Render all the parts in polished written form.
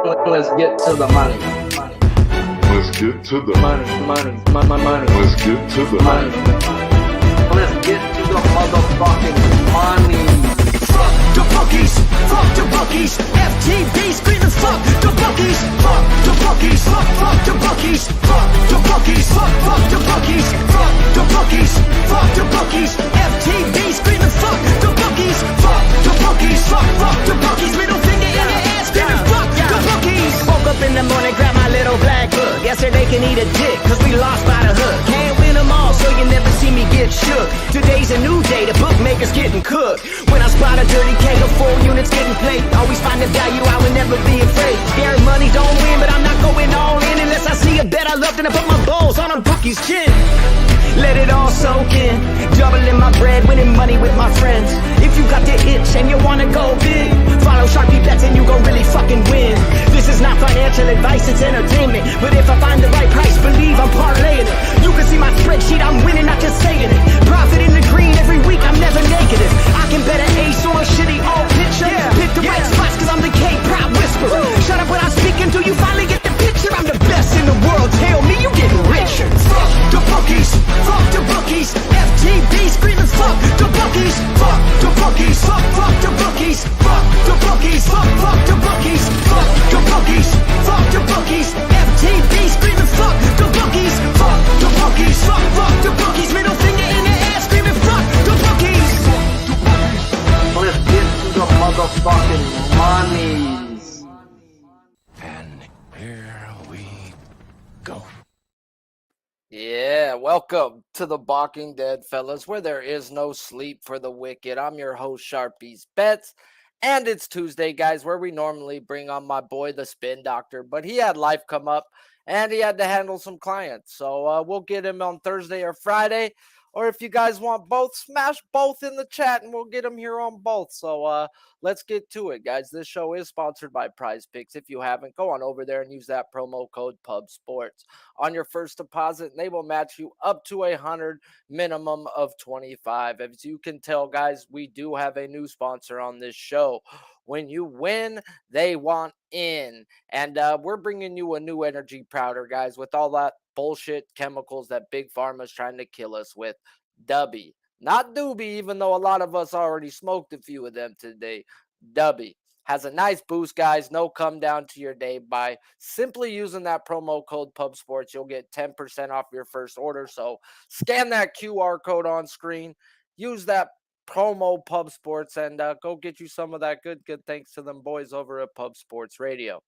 Let's get to the money. Let's get to the Money. Let's get to the Money. Let's get to the motherfucking money. Fuck the bookies, fuck the bookies. FTV screaming fuck the bookies, fuck the bookies, fuck the bookies, fuck the bookies, fuck the bookies, fuck the bookies, fuck the bookies. FTV screaming fuck the bookies, fuck the bookies, fuck the bookies. Middle finger in your ass screaming fuck the bookies. Woke up in the morning, grab my little black book. Yesterday can eat a dick, cause we lost by the hook. Can't win them all, so you never see me get shook. Today's a new day, the bookmaker's getting cooked. When I spot a dirty K, the 4 units getting played. Always find the value, I would never be afraid. Scared money don't win, but I'm not going all in unless I see a bet I love, then I put my balls on a bookie's chin. Let it all soak in, doubling my bread, winning money with my friends. If you got the itch and you wanna go big, follow Sharpie bets and you gon' really fucking win. This is not financial advice, it's entertainment. But if I find the right price, believe I'm parlaying it. You can see my spreadsheet, I'm winning, not just saying it. Profit in the green every week, I'm never negative. I can bet an ace or a shitty old picture. Pick the right spots cause I'm the K-pop whisperer. Shut up when I speak until you finally get the picture. I'm the best in the world, tell me you getting richer. Fuck the bookies, fuck the bookies. FTV screaming fuck the bookies, fuck the bookies, fuck the bookies, fuck the bookies, fuck the bookies, fuck the bookies, fuck the bookies. FTV screaming fuck the bookies, fuck the bookies, fuck the bookies. Middle finger in the air screaming fuck the bookies. Let's get to the motherfucking monies. And here we go. Yeah, welcome to the Balking Dead, fellas, where there is no sleep for the wicked. I'm your host, Sharpie's Bets, and it's Tuesday, guys, where we normally bring on my boy, the Spin Doctor, but he had life come up, and he had to handle some clients, so we'll get him on Thursday or Friday, or if you guys want both, smash both in the chat, and we'll get him here on both. So let's get to it, guys. This show is sponsored by PrizePicks. If you haven't, go on over there and use that promo code PUBSPORTS on your first deposit, and they will match you up to 100, minimum of 25. As you can tell, guys, we do have a new sponsor on this show. When you win, they want in. And we're bringing you a new energy powder, guys, with all that bullshit chemicals that Big Pharma's trying to kill us with. Dubby. Not Doobie, even though a lot of us already smoked a few of them today. Dubby has a nice boost, guys. No come down to your day by simply using that promo code PUBSPORTS. You'll get 10% off your first order. So scan that QR code on screen. Use that promo Pub Sports and go get you some of that good thanks to them boys over at Pub Sports Radio.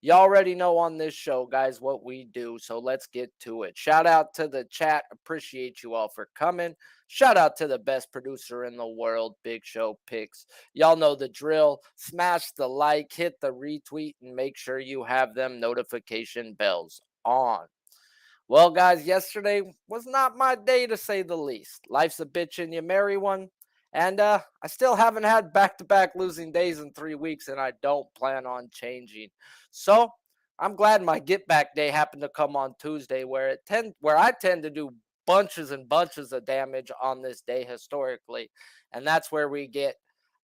You already know on this show, guys, what we do, so let's get to it. Shout out to the chat. Appreciate you all for coming. Shout out to the best producer in the world, Big Show Picks. Y'all know the drill. Smash the like, hit the retweet, and make sure you have them notification bells on. Well, guys, yesterday was not my day, to say the least. Life's a bitch and you marry one. And I still haven't had back-to-back losing days in 3 weeks, and I don't plan on changing. So I'm glad my get-back day happened to come on Tuesday, where I tend to do bunches and bunches of damage on this day historically. And that's where we get.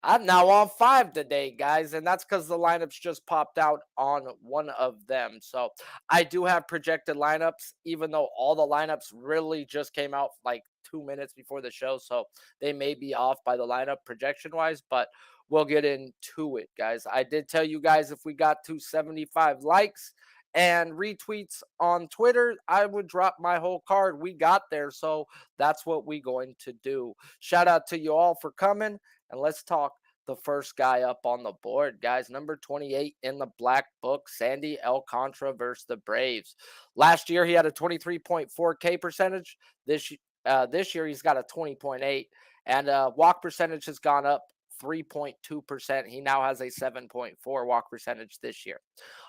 I'm now on 5 today, guys, and that's because the lineups just popped out on one of them. So I do have projected lineups, even though all the lineups really just came out like 2 minutes before the show. So they may be off by the lineup projection-wise, but we'll get into it, guys. I did tell you guys if we got to 75 likes and retweets on Twitter, I would drop my whole card. We got there, so that's what we're going to do. Shout out to you all for coming. And let's talk the first guy up on the board, guys. Number 28 in the black book, Sandy Alcantara versus the Braves. Last year, he had a 23.4 K percentage. This year, he's got a 20.8. And walk percentage has gone up 3.2%. He now has a 7.4 walk percentage this year.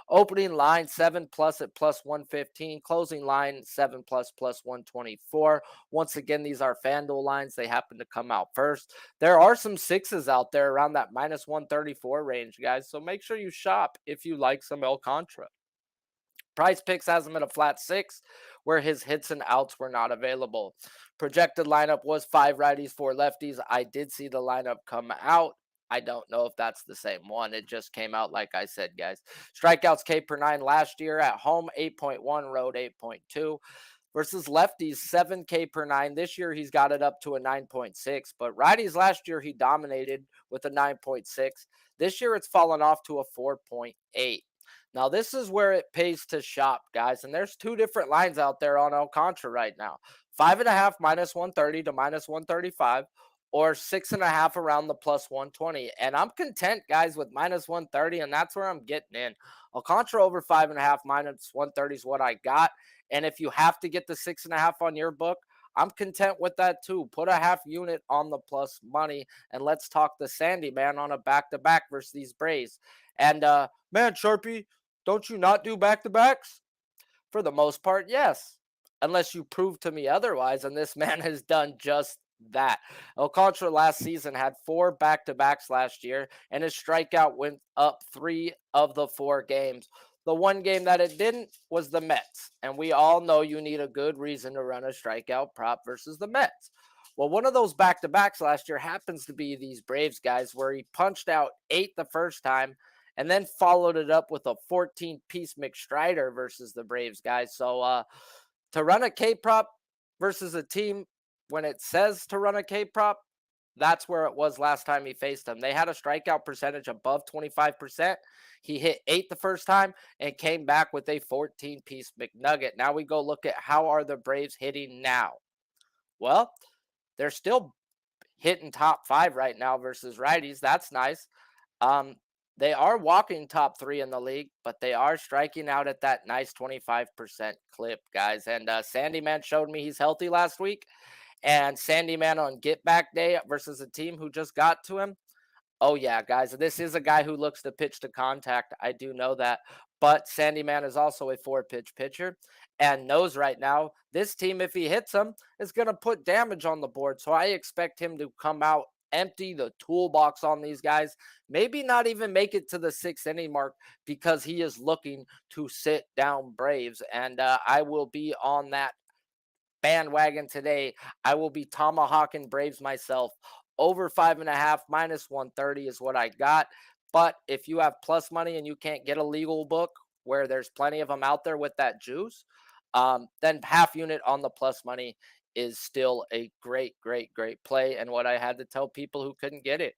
Opening line 7+ at plus 115. Closing line 7+ plus 124. Once again, these are FanDuel lines. They happen to come out first. There are some sixes out there around that minus 134 range, guys. So make sure you shop if you like some Alcantara. PrizePicks has him at a flat 6, where his hits and outs were not available. Projected lineup was 5 righties, 4 lefties. I did see the lineup come out. I don't know if that's the same one. It just came out, like I said, guys. Strikeouts K per nine last year at home, 8.1, road 8.2. Versus lefties, 7K per nine. This year, he's got it up to a 9.6. But righties last year, he dominated with a 9.6. This year, it's fallen off to a 4.8. Now, this is where it pays to shop, guys. And there's two different lines out there on Alcantara right now. 5.5 minus 130 to minus 135, or 6.5 around the plus 120. And I'm content, guys, with minus 130, and that's where I'm getting in. Alcantara over 5.5 minus 130 is what I got. And if you have to get the 6.5 on your book, I'm content with that too. Put a half unit on the plus money, and let's talk the Sandy man on a back-to-back versus these Braves. And man, Sharpie, don't you not do back-to-backs? For the most part, yes, unless you prove to me otherwise. And this man has done just that. Alcantara last season had 4 back-to-backs last year, and his strikeout went up 3 of the 4 games. The one game that it didn't was the Mets. And we all know you need a good reason to run a strikeout prop versus the Mets. Well, one of those back-to-backs last year happens to be these Braves guys, where he punched out 8 the first time and then followed it up with a 14-piece McStrider versus the Braves guys. So to run a K prop versus a team when it says to run a K prop, that's where it was last time he faced them. They had a strikeout percentage above 25%. He hit 8 the first time and came back with a 14-piece McNugget. Now we go look at how are the Braves hitting now. Well, they're still hitting top 5 right now versus righties. That's nice. They are walking top 3 in the league, but they are striking out at that nice 25% clip, guys. And Sandyman showed me he's healthy last week. And Sandyman on Get Back Day versus a team who just got to him. Oh, yeah, guys, this is a guy who looks to pitch to contact. I do know that. But Sandyman is also a 4-pitch pitcher and knows right now this team, if he hits them, is going to put damage on the board. So I expect him to come out, empty the toolbox on these guys, maybe not even make it to the 6th inning mark, because he is looking to sit down Braves. And I will be on that bandwagon today. I will be tomahawking Braves myself. Over 5.5 minus 130 is what I got. But if you have plus money and you can't get a legal book where there's plenty of them out there with that juice, then half unit on the plus money is still a great play, and what I had to tell people who couldn't get it.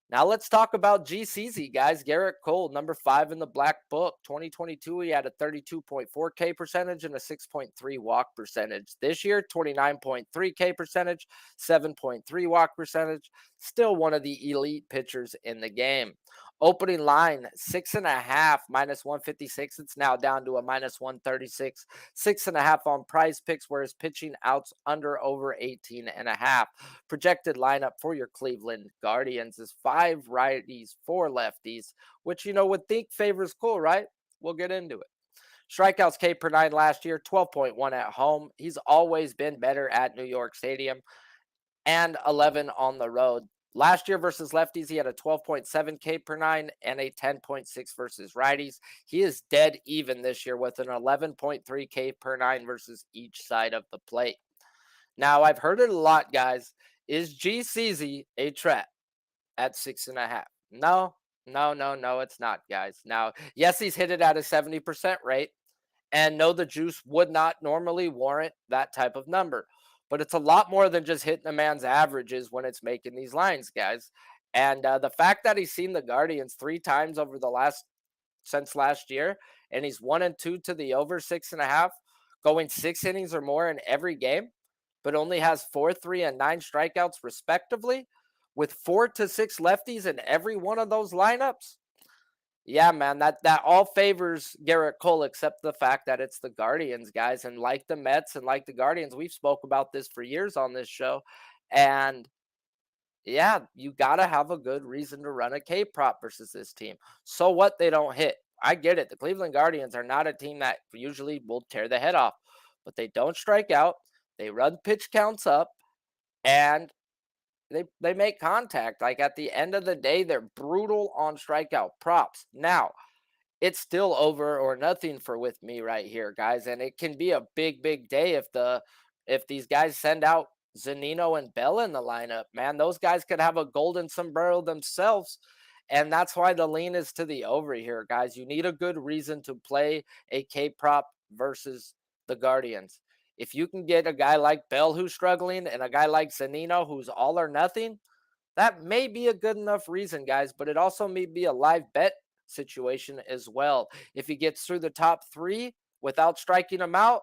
Now let's talk about GCZ, guys. Garrett Cole, number 5 in the black book. 2022, he had a 32.4 K percentage and a 6.3 walk percentage. This year, 29.3 K percentage, 7.3 walk percentage. Still one of the elite pitchers in the game. Opening line, 6.5 minus 156. It's now down to a minus 136. 6.5 on PrizePicks, where his pitching outs under over 18.5. Projected lineup for your Cleveland Guardians is 5 righties, 4 lefties, which would think favors Cole, right? We'll get into it. Strikeouts K per 9 last year, 12.1 at home. He's always been better at New York Stadium, and 11 on the road. Last year versus lefties, he had a 12.7 K per 9 and a 10.6 versus righties. He is dead even this year with an 11.3 K per 9 versus each side of the plate. Now, I've heard it a lot, guys. Is GCZ a trap at 6.5? No, it's not, guys. Now, yes, he's hit it at a 70% rate, and no, the juice would not normally warrant that type of number. But it's a lot more than just hitting a man's averages when it's making these lines, guys. And the fact that he's seen the Guardians 3 times since last year, and he's 1-2 to the over 6.5, going 6 innings or more in every game, but only has 4, 3, and 9 strikeouts respectively, with 4 to 6 lefties in every one of those lineups. Yeah, man, that all favors Garrett Cole, except the fact that it's the Guardians, guys. And like the Mets and like the Guardians, we've spoke about this for years on this show. And yeah, you got to have a good reason to run a K prop versus this team. So what, they don't hit. I get it. The Cleveland Guardians are not a team that usually will tear the head off, but they don't strike out. They run pitch counts up, and they make contact. Like, at the end of the day, they're brutal on strikeout props. Now, it's still over or nothing with me right here, guys. And it can be a big day if these guys send out Zunino and Bell in the lineup, man. Those guys could have a golden sombrero themselves. And that's why the lean is to the over here, guys. You need a good reason to play a K prop versus the Guardians. If you can get a guy like Bell who's struggling and a guy like Zunino who's all or nothing, that may be a good enough reason, guys, but it also may be a live bet situation as well. If he gets through the top 3 without striking him out,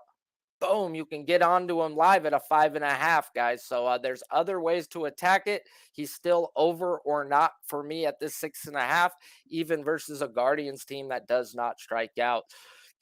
boom, you can get onto him live at a 5.5, guys. So there's other ways to attack it. He's still over or not for me at this 6.5, even versus a Guardians team that does not strike out.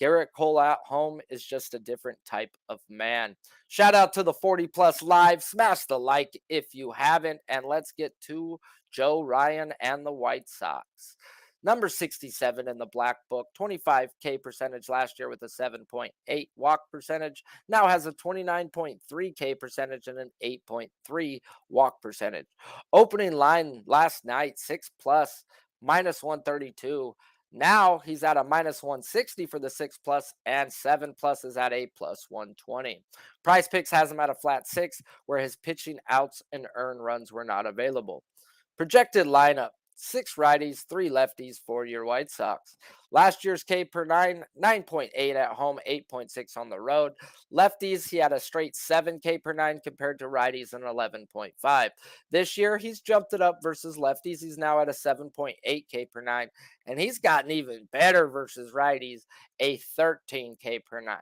Garrett Cole at home is just a different type of man. Shout out to the 40 plus live. Smash the like if you haven't. And let's get to Joe Ryan and the White Sox. Number 67 in the black book, 25K percentage last year with a 7.8 walk percentage. Now has a 29.3K percentage and an 8.3 walk percentage. Opening line last night, 6 plus, minus 132. Now he's at a minus 160 for the 6 plus, and 7 plus is at a plus 120. PrizePicks has him at a flat 6, where his pitching outs and earned runs were not available. Projected lineup: 6 righties, 3 lefties for your White Sox. Last year's K per 9.8 at home, 8.6 on the road. Lefties, he had a straight 7 K per 9 compared to righties and 11.5. This year, he's jumped it up versus lefties. He's now at a 7.8 K per 9, and he's gotten even better versus righties, a 13 K per 9.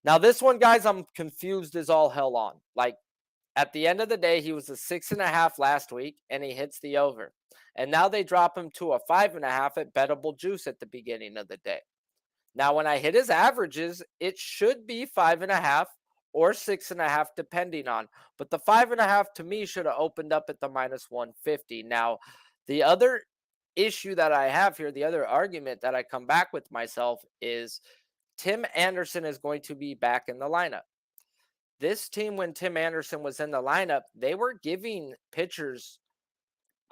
Now, this one, guys, I'm confused as all hell on. Like, at the end of the day, he was a 6.5 last week, and he hits the over. And now they drop him to a 5.5 at bettable juice at the beginning of the day. Now, when I hit his averages, it should be 5.5 or 6.5, depending on. But the 5.5 to me should have opened up at the minus 150. Now, the other issue that I have here, the other argument that I come back with myself is Tim Anderson is going to be back in the lineup. This team, when Tim Anderson was in the lineup, they were giving pitchers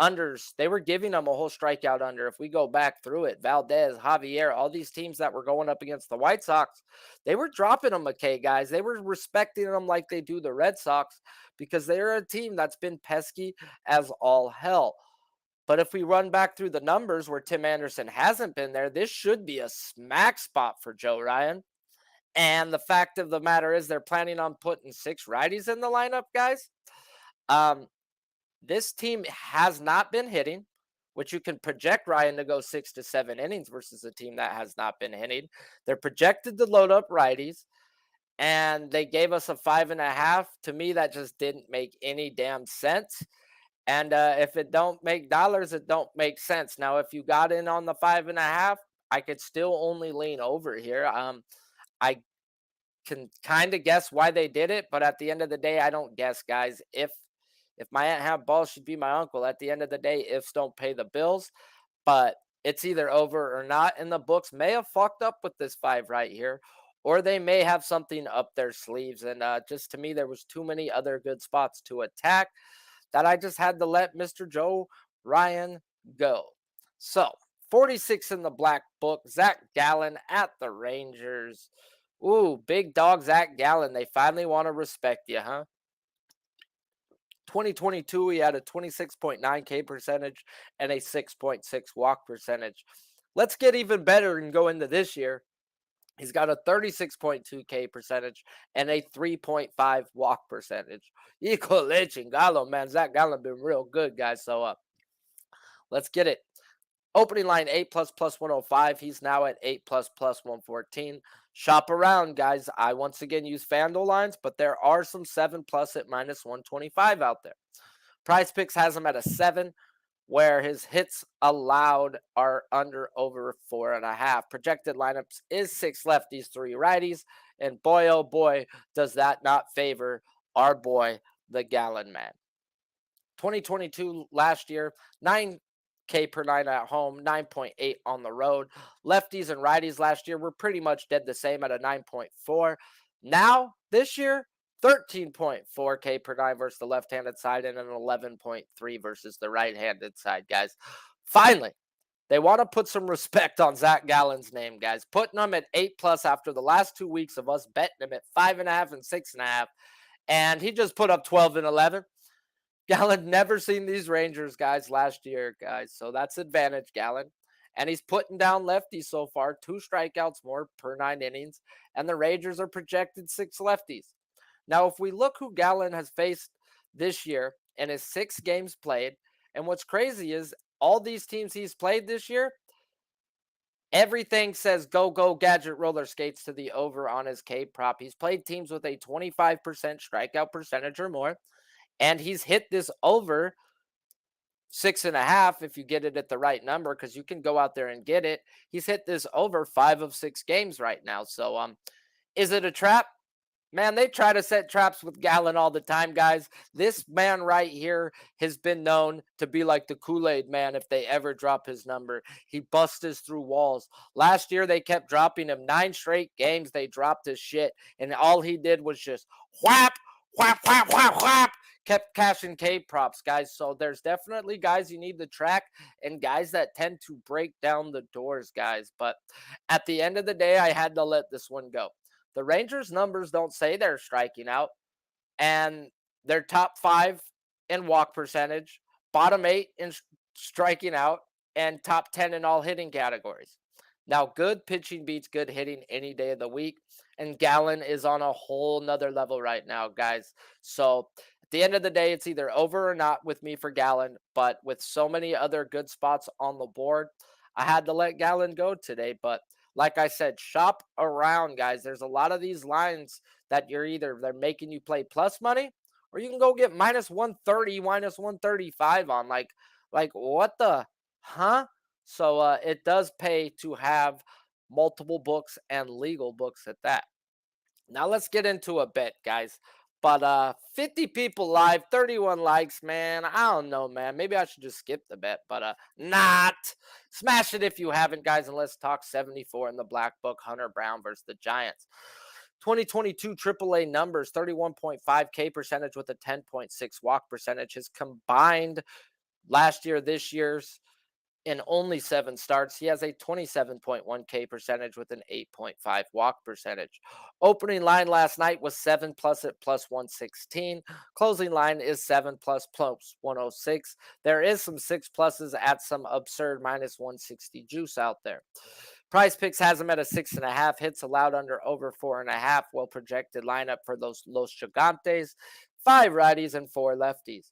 unders. They were giving them a whole strikeout under. If we go back through it, Valdez, Javier, all these teams that were going up against the White Sox, they were dropping them a K, guys. They were respecting them like they do the Red Sox because they're a team that's been pesky as all hell. But if we run back through the numbers where Tim Anderson hasn't been there, this should be a smack spot for Joe Ryan. And the fact of the matter is they're planning on putting 6 righties in the lineup, guys. This team has not been hitting, which you can project Ryan to go 6 to 7 innings versus a team that has not been hitting. They're projected to load up righties, and they gave us a 5.5. To me, that just didn't make any damn sense. And if it don't make dollars, it don't make sense. Now, if you got in on the 5.5, I could still only lean over here. I can kind of guess why they did it, but at the end of the day, I don't guess, guys. If my aunt had balls, she'd be my uncle. At the end of the day, ifs don't pay the bills, but it's either over or not. And the books may have fucked up with this 5 right here, or they may have something up their sleeves. And just to me, there was too many other good spots to attack that I just had to let Mr. Joe Ryan go. So 46 in the black book, Zach Gallen at the Rangers. Ooh, big dog Zach Gallen. They finally want to respect you, huh? 2022, he had a 26.9K percentage and a 6.6 walk percentage. Let's get even better and go into this year. He's got a 36.2K percentage and a 3.5 walk percentage. Hijo de chingalo, man. Zach Gallen been real good, guys. So let's get it. Opening line 8 plus 105. He's now at 8 plus 114. Shop around, guys. I once again use FanDuel lines, but there are some 7 plus at minus 125 out there. PrizePicks has him at a 7, where his hits allowed are under over 4.5. Projected lineups is 6 lefties, 3 righties, and boy, oh boy, does that not favor our boy, the Gallen man. 2022 last year, 9K per 9 at home, 9.8 on the road. Lefties and righties last year were pretty much dead the same at a 9.4. Now, this year, 13.4K per 9 versus the left-handed side and an 11.3 versus the right-handed side, guys. Finally, they want to put some respect on Zach Gallen's name, guys. Putting him at 8 plus after the last 2 weeks of us betting him at 5.5 and 6.5. and he just put up 12 and 11. Gallen never seen these Rangers guys last year, guys. So that's advantage, Gallen. And he's putting down lefties so far, 2 strikeouts more per 9 innings. And the Rangers are projected 6 lefties. Now, if we look who Gallen has faced this year in his 6 games played, and what's crazy is all these teams he's played this year, everything says go gadget roller skates to the over on his K prop. He's played teams with a 25% strikeout percentage or more, and he's hit this over 6.5 if you get it at the right number, because you can go out there and get it. He's hit this over 5 of 6 games right now. So is it a trap? Man, they try to set traps with Gallen all the time, guys. This man right here has been known to be like the Kool-Aid man if they ever drop his number. He busts through walls. Last year, they kept dropping him. 9 straight games, they dropped his shit. And all he did was just whap, whap, whap, whap, whap. Kept cashing K props, guys. So there's definitely guys you need to track and guys that tend to break down the doors, guys. But at the end of the day, I had to let this one go. The Rangers' numbers don't say they're striking out, and they're top 5 in walk percentage, bottom 8 in striking out, and top 10 in all hitting categories. Now, good pitching beats good hitting any day of the week, and Gallen is on a whole nother level right now, guys. So at the end of the day, it's either over or not with me for Gallen, but with so many other good spots on the board, I had to let Gallen go today. But like I said, shop around, guys. There's a lot of these lines that they're making you play plus money, or you can go get minus 130, minus 135 on. Like what the huh? So it does pay to have multiple books and legal books at that. Now let's get into a bet, guys. But 50 people live, 31 likes, man. I don't know, man. Maybe I should just skip the bet, but not. Smash it if you haven't, guys, and let's talk 74 in the black book, Hunter Brown versus the Giants. 2022 AAA numbers, 31.5 K percentage with a 10.6 walk percentage. His combined last year, this year's in only 7 starts, he has a 27.1 K percentage with an 8.5 walk percentage. Opening line last night was 7 plus at plus 116. Closing line is 7 plus 106. There is some 6 pluses at some absurd minus 160 juice out there. PrizePicks has him at a 6.5. Hits allowed under over 4.5. Well projected lineup for those Los Gigantes. 5 righties and 4 lefties.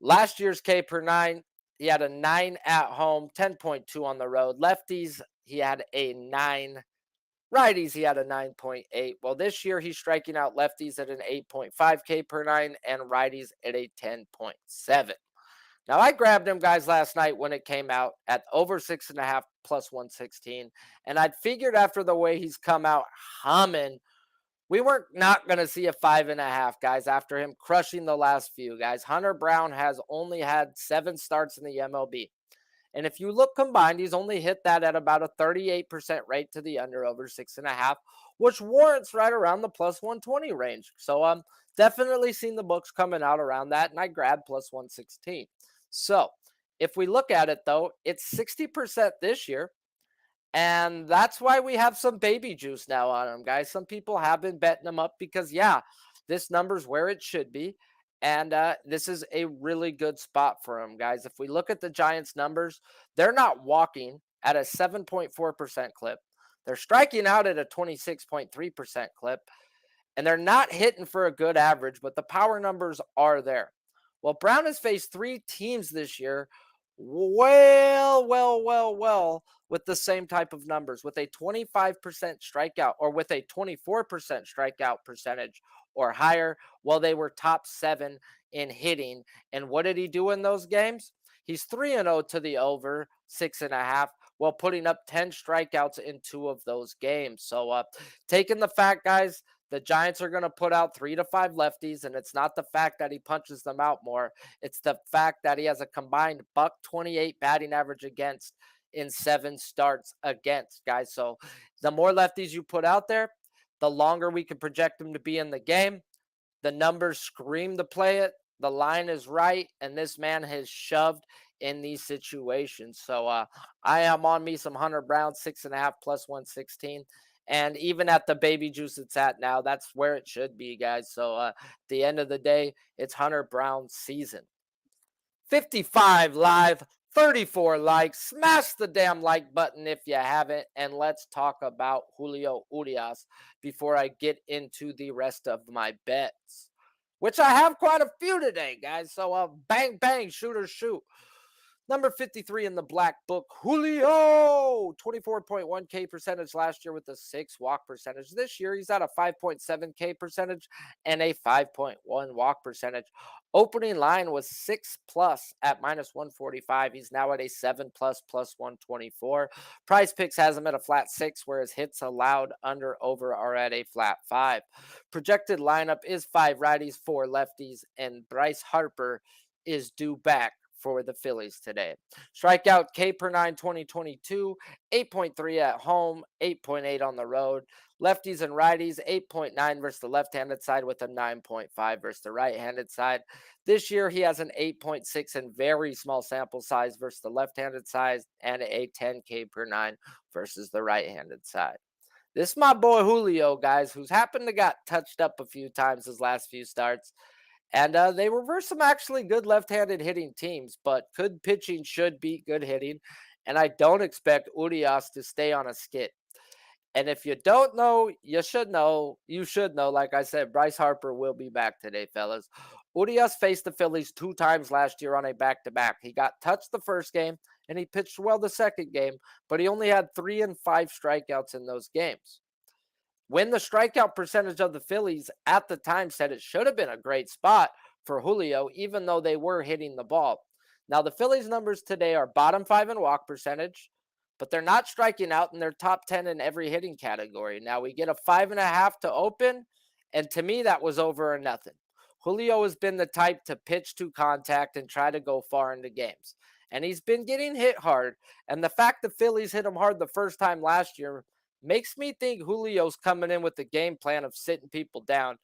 Last year's K per 9. He had a 9 at home, 10.2 on the road. Lefties, he had a 9. Righties, he had a 9.8. Well, this year he's striking out lefties at an 8.5 K per 9 and righties at a 10.7. Now, I grabbed him, guys, last night when it came out at over 6.5 plus 116. And I'd figured after the way he's come out humming, we weren't not going to see a 5.5, guys, after him crushing the last few, guys. Hunter Brown has only had 7 starts in the MLB. And if you look combined, he's only hit that at about a 38% rate to the under over 6.5, which warrants right around the plus 120 range. So definitely seen the books coming out around that, and I grabbed plus 116. So if we look at it, though, it's 60% this year. And that's why we have some baby juice now on him, guys. Some people have been betting him up because, yeah, this number's where it should be. And this is a really good spot for him, guys. If we look at the Giants' numbers, they're not walking at a 7.4% clip. They're striking out at a 26.3% clip. And they're not hitting for a good average, but the power numbers are there. Well, Brown has faced 3 teams this year well with the same type of numbers, with a 25% strikeout or with a 24% strikeout percentage or higher. Well, they were top 7 in hitting. And what did he do in those games? He's 3-0 to the over 6.5 while putting up 10 strikeouts in 2 of those games. So taking the fact, guys, the Giants are going to put out 3 to 5 lefties, and it's not the fact that he punches them out more. It's the fact that he has a combined .128 batting average against in 7 starts against, guys. So the more lefties you put out there, the longer we can project him to be in the game. The numbers scream to play it. The line is right, and this man has shoved in these situations. So I am on me some Hunter Brown, 6.5 plus 116. And even at the baby juice it's at now, that's where it should be, guys. So at the end of the day, it's Hunter Brown's season. 55 live, 34 likes. Smash the damn like button if you haven't. And let's talk about Julio Urias before I get into the rest of my bets, which I have quite a few today, guys. So bang, bang, shoot or shoot. Number 53 in the black book, Julio, 24.1K percentage last year with a 6 walk percentage. This year, he's at a 5.7K percentage and a 5.1 walk percentage. Opening line was 6 plus at minus 145. He's now at a 7 plus 124. PrizePicks has him at a flat 6, whereas hits allowed under over are at a flat 5. Projected lineup is 5 righties, 4 lefties, and Bryce Harper is due back for the Phillies today. Strikeout K per 9 2022, 8.3 at home, 8.8 on the road. Lefties and righties, 8.9 versus the left-handed side with a 9.5 versus the right-handed side. This year, he has an 8.6 and very small sample size versus the left-handed side and a 10K per 9 versus the right-handed side. This is my boy Julio, guys, who's happened to got touched up a few times his last few starts. And they reverse some actually good left-handed hitting teams, but good pitching should beat good hitting. And I don't expect Urias to stay on a skid. And if you don't know, you should know. You should know, like I said, Bryce Harper will be back today, fellas. Urias faced the Phillies 2 times last year on a back-to-back. He got touched the first game, and he pitched well the second game, but he only had 3 and 5 strikeouts in those games. When the strikeout percentage of the Phillies at the time said it should have been a great spot for Julio, even though they were hitting the ball. Now, the Phillies numbers today are bottom 5 in walk percentage, but they're not striking out in their top 10 in every hitting category. Now, we get a 5.5 to open, and to me, that was over or nothing. Julio has been the type to pitch to contact and try to go far into games. And he's been getting hit hard. And the fact the Phillies hit him hard the first time last year makes me think Julio's coming in with the game plan of sitting people down.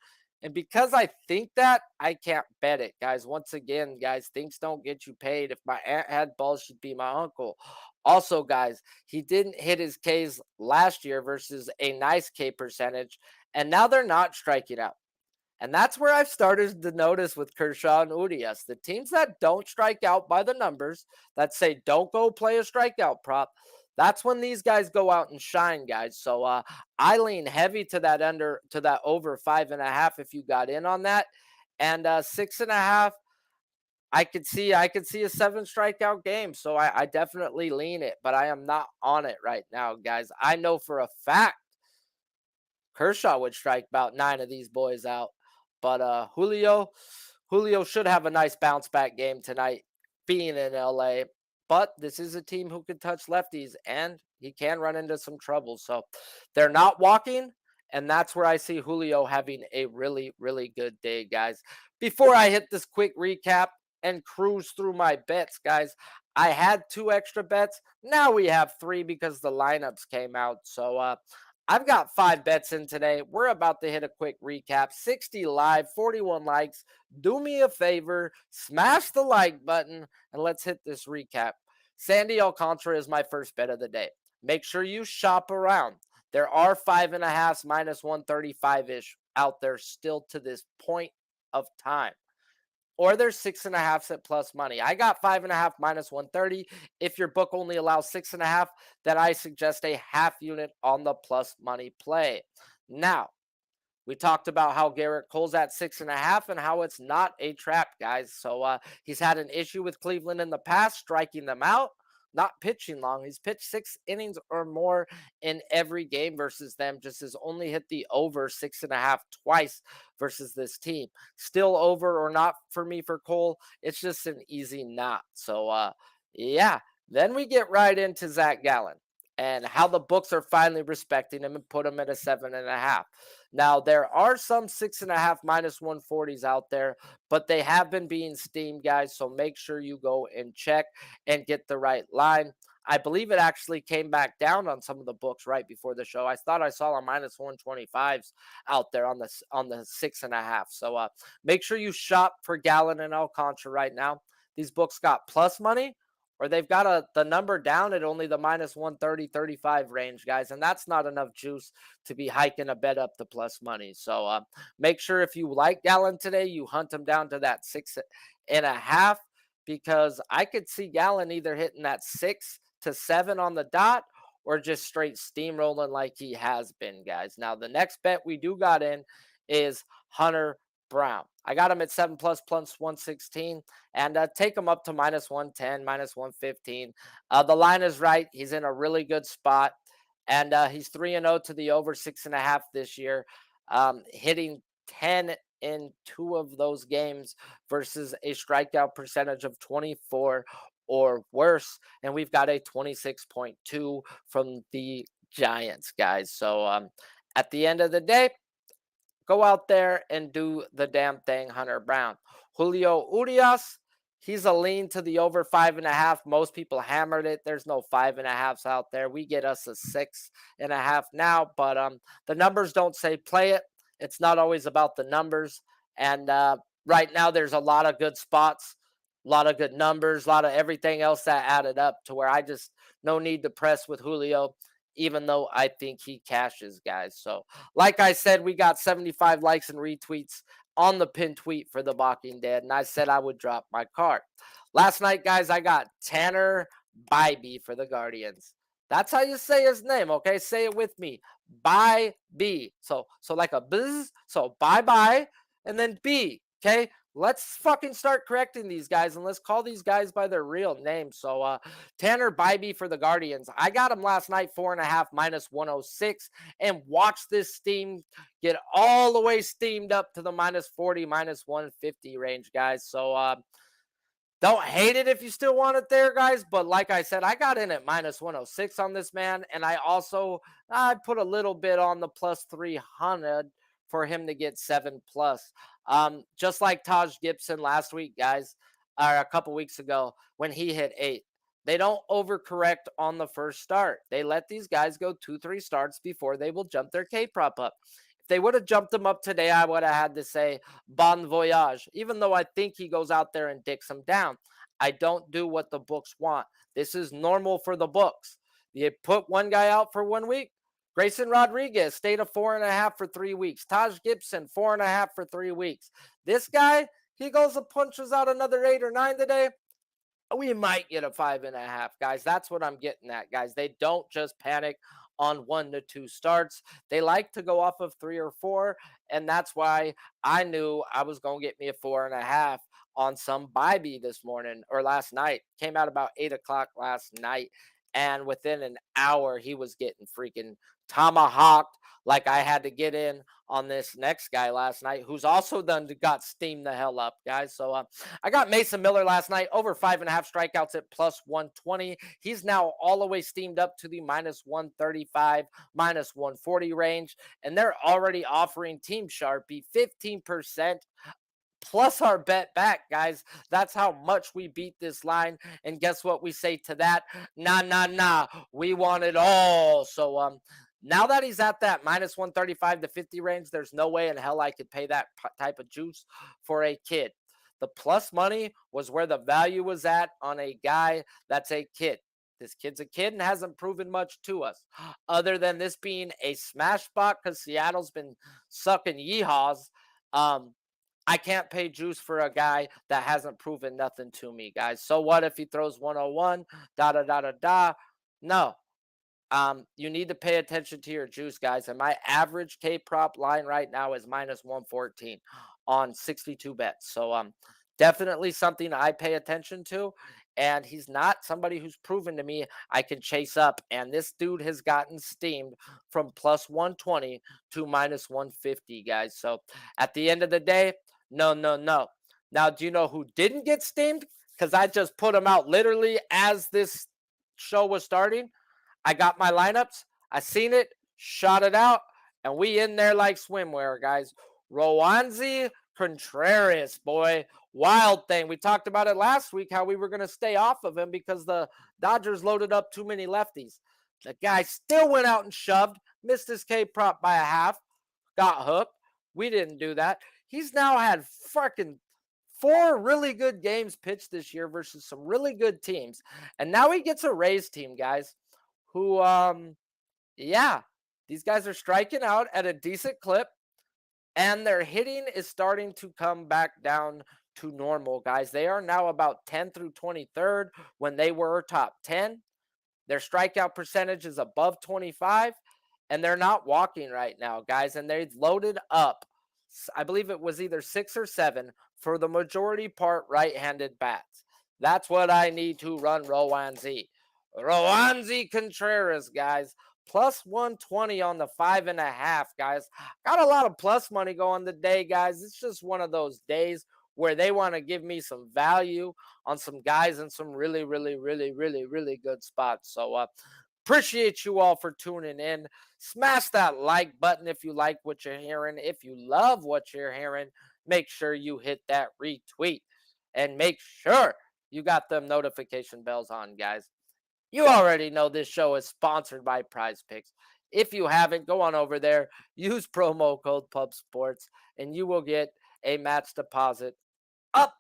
And because I think that, I can't bet it, guys. Once again, guys, things don't get you paid. If my aunt had balls, she'd be my uncle. Also, guys, he didn't hit his Ks last year versus a nice K percentage, and now they're not striking out. And that's where I've started to notice with Kershaw and Urias. The teams that don't strike out by the numbers, that say don't go play a strikeout prop, that's when these guys go out and shine, guys. So I lean heavy to that over 5.5 if you got in on that. And 6.5, I could see a 7 strikeout game. So I definitely lean it, but I am not on it right now, guys. I know for a fact Kershaw would strike about 9 of these boys out. But Julio should have a nice bounce back game tonight, being in LA. But this is a team who can touch lefties, and he can run into some trouble. So they're not walking, and that's where I see Julio having a really, really good day, guys. Before I hit this quick recap and cruise through my bets, guys, I had 2 extra bets. Now we have 3 because the lineups came out. So I've got 5 bets in today. We're about to hit a quick recap. 60 live, 41 likes. Do me a favor, smash the like button, and let's hit this recap. Sandy Alcantara is my first bet of the day. Make sure you shop around. There are 5.5 minus 135-ish out there still to this point of time. Or there's 6.5 at plus money. I got 5.5 minus 130. If your book only allows 6.5, then I suggest a half unit on the plus money play. Now, we talked about how Garrett Cole's at 6.5 and how it's not a trap, guys. So he's had an issue with Cleveland in the past, striking them out, not pitching long. He's pitched 6 innings or more in every game versus them. Just has only hit the over 6.5 twice versus this team. Still over or not for me for Cole. It's just an easy not. So yeah. Then we get right into Zach Gallen and how the books are finally respecting him and put him at a 7.5. Now, there are some 6.5 minus 140s out there, but they have been being steamed, guys. So make sure you go and check and get the right line. I believe it actually came back down on some of the books right before the show. I thought I saw a minus 125s out there on the 6.5. So make sure you shop for Gallen and Alcantara right now. These books got plus money or they've got the number down at only the minus 130, 35 range, guys. And that's not enough juice to be hiking a bet up to plus money. So make sure if you like Gallon today, you hunt him down to that 6.5, because I could see Gallon either hitting that 6 to 7 on the dot or just straight steamrolling like he has been, guys. Now, the next bet we do got in is Hunter Brown. I got him at 7 plus 116, and take him up to minus 110, minus 115. The line is right. He's in a really good spot, and he's 3-0 to the over 6.5 this year, hitting 10 in 2 of those games versus a strikeout percentage of 24 or worse. And we've got a 26.2 from the Giants, guys. So at the end of the day, go out there and do the damn thing, Hunter Brown. Julio Urias, he's a lean to the over 5.5. Most people hammered it. There's no 5.5s out there. We get us a 6.5 now, but the numbers don't say play it. It's not always about the numbers. And right now, there's a lot of good spots, a lot of good numbers, a lot of everything else that added up to where I just no need to press with Julio, even though I think he cashes, guys. So, like I said, we got 75 likes and retweets on the pinned tweet for the Balking Dad, and I said I would drop my card. Last night, guys, I got Tanner Bybee for the Guardians. That's how you say his name, okay? Say it with me. Bybee. So like a buzz. So bye-bye, and then B, okay? Let's fucking start correcting these guys, and let's call these guys by their real names. So Tanner Bybee for the Guardians. I got him last night, 4.5 minus 106, and watch this steam get all the way steamed up to the minus 40, minus 150 range, guys. So don't hate it if you still want it there, guys. But like I said, I got in at minus 106 on this man, and I put a little bit on the plus 300 for him to get 7 plus. Just like Taj Gibson last week, guys, or a couple weeks ago when he hit 8. They don't overcorrect on the first start. They let these guys go 2-3 starts before they will jump their K prop up. If they would have jumped him up today, I would have had to say bon voyage, even though I think he goes out there and dicks him down. I don't do what the books want. This is normal for the books. You put one guy out for 1 week. Grayson Rodriguez stayed a 4.5 for 3 weeks. Taj Gibson, 4.5 for 3 weeks. This guy, he goes and punches out another 8 or 9 today. We might get a 5.5, guys. That's what I'm getting at, guys. They don't just panic on 1 to 2 starts. They like to go off of 3 or 4, and that's why I knew I was going to get me a 4.5 on some Bybee this morning or last night. Came out about 8 o'clock last night, and within an hour, he was getting freaking tomahawked like I had to get in on this next guy last night, who's also got steamed the hell up, guys. So I got Mason Miller last night, over 5.5 strikeouts at plus 120. He's now all the way steamed up to the minus 135, minus 140 range, and they're already offering Team Sharpie 15% plus our bet back, guys. That's how much we beat this line. And guess what we say to that? Nah. We want it all. So now that he's at that minus 135 to 50 range, there's no way in hell I could pay that type of juice for a kid. The plus money was where the value was at on a guy that's a kid. This kid's a kid and hasn't proven much to us, other than this being a smash spot because Seattle's been sucking yeehaws. I can't pay juice for a guy that hasn't proven nothing to me, guys. So what if he throws 101, No. You need to pay attention to your juice, guys. And my average K prop line right now is minus 114 on 62 bets. So definitely something I pay attention to. And he's not somebody who's proven to me I can chase up. And this dude has gotten steamed from plus 120 to minus 150, guys. So at the end of the day, no. Now, do you know who didn't get steamed? Because I just put him out literally as this show was starting. I got my lineups. I seen it, shot it out, and we in there like swimwear, guys. Roansy Contreras, boy. Wild thing. We talked about it last week, how we were going to stay off of him because the Dodgers loaded up too many lefties. The guy still went out and shoved, missed his K prop by a half, got hooked. We didn't do that. He's now had freaking 4 really good games pitched this year versus some really good teams. And now he gets a Rays team, guys, who, yeah, these guys are striking out at a decent clip, and their hitting is starting to come back down to normal, guys. They are now about 10 through 23rd when they were top 10. Their strikeout percentage is above 25, and they're not walking right now, guys. And they've loaded up, I believe it was either 6 or 7 for the majority part right-handed bats. That's what I need to run Rowanzi. Rowanzi Contreras, guys. Plus 120 on the 5.5, guys. Got a lot of plus money going today, guys. It's just one of those days where they want to give me some value on some guys in some really, really, really, really, really good spots. So appreciate you all for tuning in. Smash that like button if you like what you're hearing. If you love what you're hearing, make sure you hit that retweet. And make sure you got them notification bells on, guys. You already know this show is sponsored by PrizePicks. If you haven't, go on over there, use promo code PubSports, and you will get a match deposit up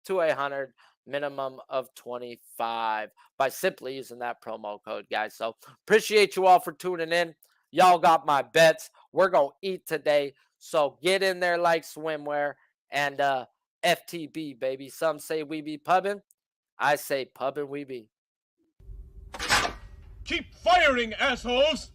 to 100, minimum of 25 by simply using that promo code, guys. So appreciate you all for tuning in. Y'all got my bets. We're going to eat today. So get in there like swimwear and FTB, baby. Some say we be pubbing. I say pubbing we be. Keep firing, assholes!